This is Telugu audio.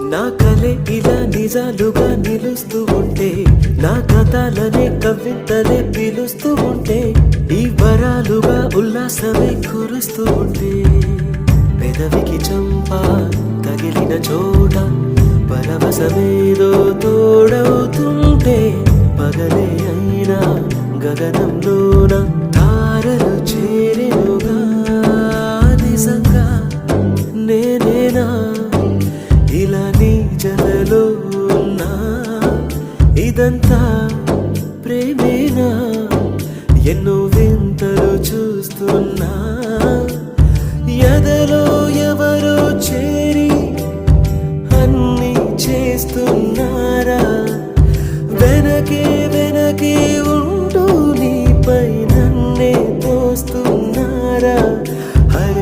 నా కలే ఇలా నిజాలుగా నిలుస్తూ ఉంటే, నా కథలనే కవితలే పిలుస్తూ ఉంటే, ఈ వరాలుగా ఉల్లాసమే కురుస్తూ ఉంటే, పెదవికి చంప తగిలిన చోట పరవశమేదో తోడవుతుంటే, పగలే అయినా గగనంలోన తారలు చేరెనుగా. నిజంగా నేనేనా ఇలా నీ జలలో ఉన్నా? ఇదంతా ప్రేమేనా? ఎన్నో వింతలు చూస్తున్నా. ఎదలో ఎవరో చేరి అన్ని చేస్తున్నారా?